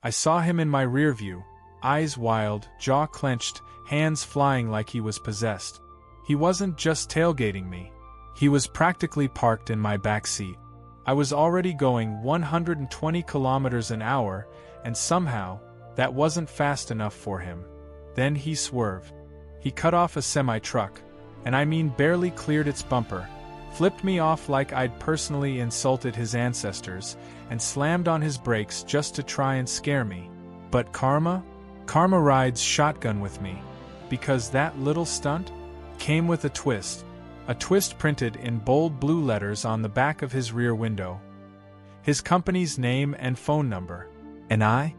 I saw him in my rear view, eyes wild, jaw clenched, hands flying like he was possessed. He wasn't just tailgating me. He was practically parked in my back seat. I was already going 120 kilometers an hour, and somehow, that wasn't fast enough for him. Then he swerved. He cut off a semi-truck, and I mean barely cleared its bumper, flipped me off like I'd personally insulted his ancestors, and slammed on his brakes just to try and scare me. But karma? Karma rides shotgun with me, because that little stunt came with a twist printed in bold blue letters on the back of his rear window. His company's name and phone number. And I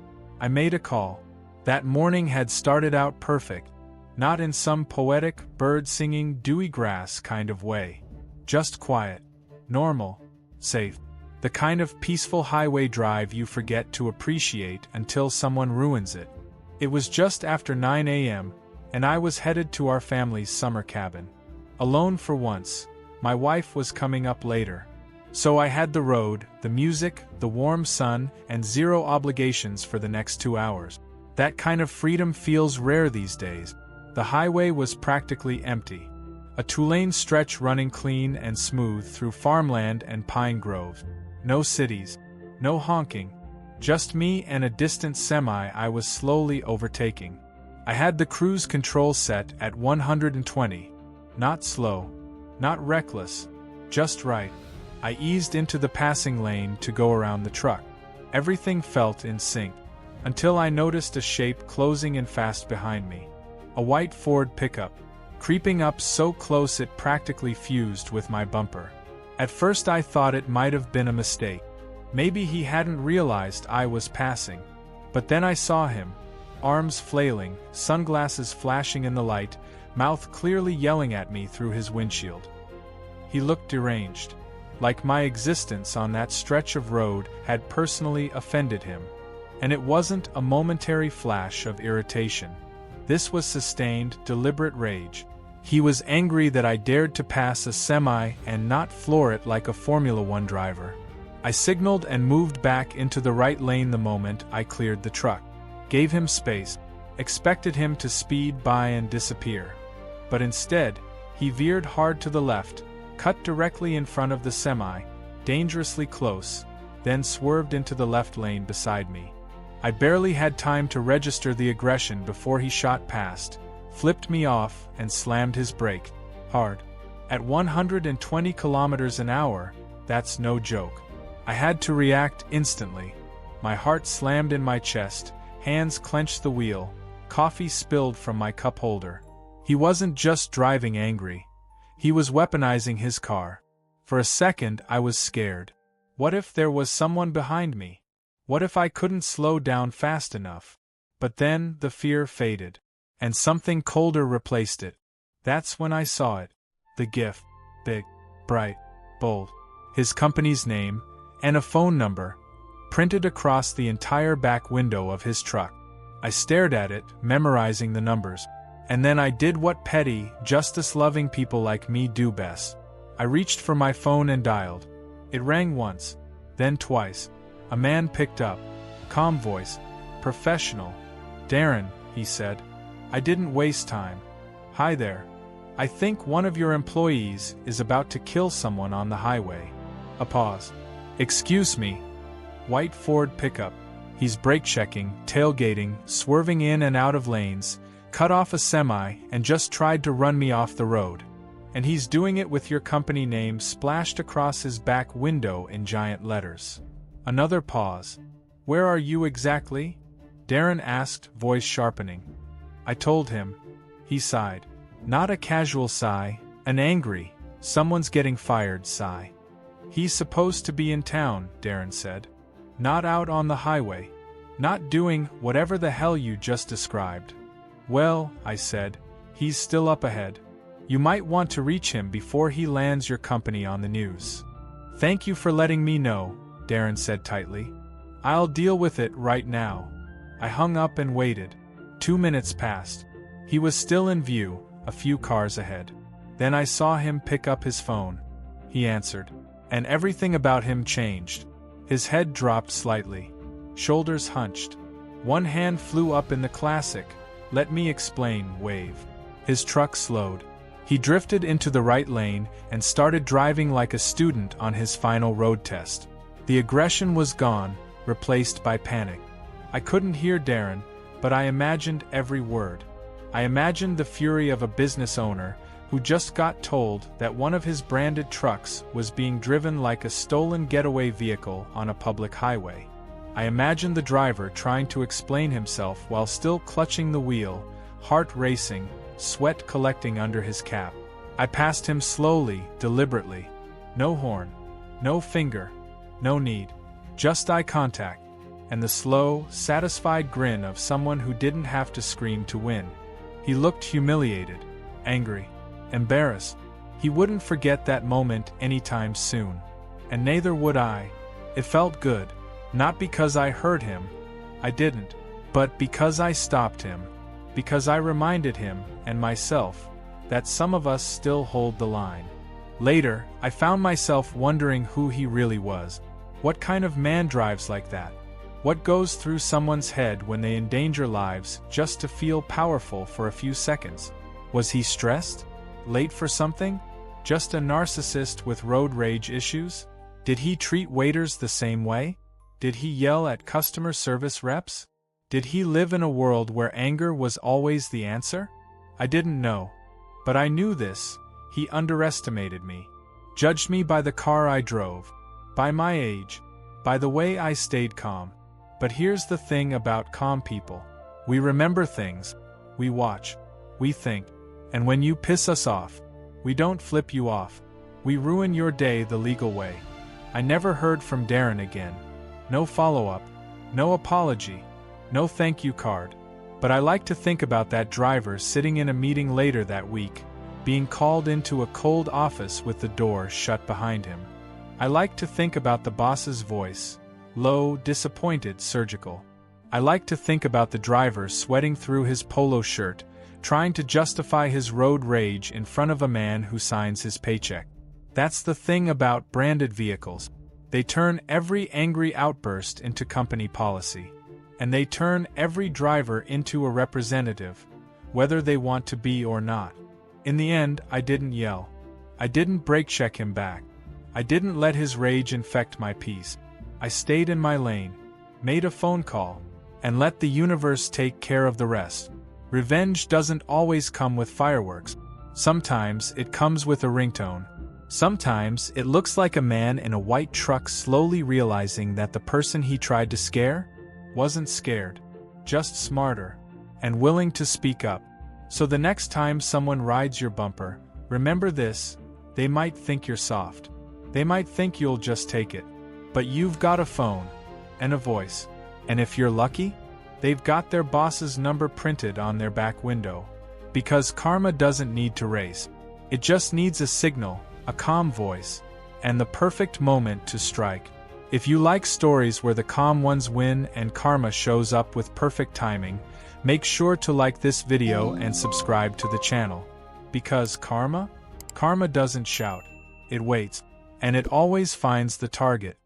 made a call. That morning had started out perfect, not in some poetic, bird-singing, dewy grass kind of way. Just quiet, normal, safe. The kind of peaceful highway drive you forget to appreciate until someone ruins it. It was just after 9 a.m., and I was headed to our family's summer cabin. Alone for once, my wife was coming up later. So I had the road, the music, the warm sun, and zero obligations for the next 2 hours. That kind of freedom feels rare these days. The highway was practically empty. A 2-lane stretch running clean and smooth through farmland and pine groves. No cities, no honking, just me and a distant semi I was slowly overtaking. I had the cruise control set at 120. Not slow, not reckless, just right. I eased into the passing lane to go around the truck. Everything felt in sync, until I noticed a shape closing in fast behind me. A white Ford pickup, creeping up so close it practically fused with my bumper. At first I thought it might have been a mistake. Maybe he hadn't realized I was passing. But then I saw him, arms flailing, sunglasses flashing in the light, mouth clearly yelling at me through his windshield. He looked deranged, like my existence on that stretch of road had personally offended him. And it wasn't a momentary flash of irritation. This was sustained, deliberate rage. He was angry that I dared to pass a semi and not floor it like a Formula One driver. I signaled and moved back into the right lane the moment I cleared the truck. Gave him space, expected him to speed by and disappear. But instead, he veered hard to the left, cut directly in front of the semi, dangerously close, then swerved into the left lane beside me. I barely had time to register the aggression before he shot past, flipped me off, and slammed his brake, hard. At 120 kilometers an hour, that's no joke. I had to react instantly. My heart slammed in my chest, hands clenched the wheel, coffee spilled from my cup holder. He wasn't just driving angry. He was weaponizing his car. For a second I was scared. What if there was someone behind me? What if I couldn't slow down fast enough? But then the fear faded, and something colder replaced it. That's when I saw it. The gift. Big, bright, bold. His company's name, and a phone number, printed across the entire back window of his truck. I stared at it, memorizing the numbers. And then I did what petty, justice-loving people like me do best. I reached for my phone and dialed. It rang once, then twice. A man picked up. Calm voice. Professional. "Darren," he said. I didn't waste time. "Hi there. I think one of your employees is about to kill someone on the highway." A pause. "Excuse me." White Ford pickup. He's brake checking, tailgating, swerving in and out of lanes, cut off a semi, and just tried to run me off the road. And he's doing it with your company name splashed across his back window in giant letters. Another pause. "Where are you exactly?" Darren asked, voice sharpening. I told him. He sighed. Not a casual sigh, an angry, someone's getting fired sigh. "He's supposed to be in town," Darren said. "Not out on the highway. Not doing whatever the hell you just described." "Well," I said, "he's still up ahead. You might want to reach him before he lands your company on the news." "Thank you for letting me know," Darren said tightly. "I'll deal with it right now." I hung up and waited. 2 minutes passed. He was still in view, a few cars ahead. Then I saw him pick up his phone. He answered. And everything about him changed. His head dropped slightly. Shoulders hunched. One hand flew up in the classic, "Let me explain" wave. His truck slowed. He drifted into the right lane and started driving like a student on his final road test. The aggression was gone, replaced by panic. I couldn't hear Darren, but I imagined every word. I imagined the fury of a business owner who just got told that one of his branded trucks was being driven like a stolen getaway vehicle on a public highway. I imagined the driver trying to explain himself while still clutching the wheel, heart racing, sweat collecting under his cap. I passed him slowly, deliberately. No horn, no finger, no need. Just eye contact, and the slow, satisfied grin of someone who didn't have to scream to win. He looked humiliated, angry, embarrassed. He wouldn't forget that moment anytime soon. And neither would I. It felt good, not because I hurt him, I didn't, but because I stopped him, because I reminded him, and myself, that some of us still hold the line. Later, I found myself wondering who he really was. What kind of man drives like that? What goes through someone's head when they endanger lives just to feel powerful for a few seconds? Was he stressed? Late for something? Just a narcissist with road rage issues? Did he treat waiters the same way? Did he yell at customer service reps? Did he live in a world where anger was always the answer? I didn't know. But I knew this. He underestimated me. Judged me by the car I drove. By my age. By the way I stayed calm. But here's the thing about calm people. We remember things. We watch. We think. And when you piss us off, we don't flip you off. We ruin your day the legal way. I never heard from Darren again. No follow-up. No apology. No thank you card. But I like to think about that driver sitting in a meeting later that week, being called into a cold office with the door shut behind him. I like to think about the boss's voice, low, disappointed, surgical. I like to think about the driver sweating through his polo shirt, trying to justify his road rage in front of a man who signs his paycheck. That's the thing about branded vehicles. They turn every angry outburst into company policy. And they turn every driver into a representative, whether they want to be or not. In the end, I didn't yell. I didn't brake check him back. I didn't let his rage infect my peace. I stayed in my lane, made a phone call, and let the universe take care of the rest. Revenge doesn't always come with fireworks. Sometimes it comes with a ringtone. Sometimes it looks like a man in a white truck slowly realizing that the person he tried to scare wasn't scared, just smarter, and willing to speak up. So the next time someone rides your bumper, remember this: they might think you're soft. They might think you'll just take it. But you've got a phone, and a voice. And if you're lucky, they've got their boss's number printed on their back window. Because karma doesn't need to race. It just needs a signal, a calm voice, and the perfect moment to strike. If you like stories where the calm ones win and karma shows up with perfect timing, make sure to like this video and subscribe to the channel. Because karma doesn't shout. It waits. And it always finds the target.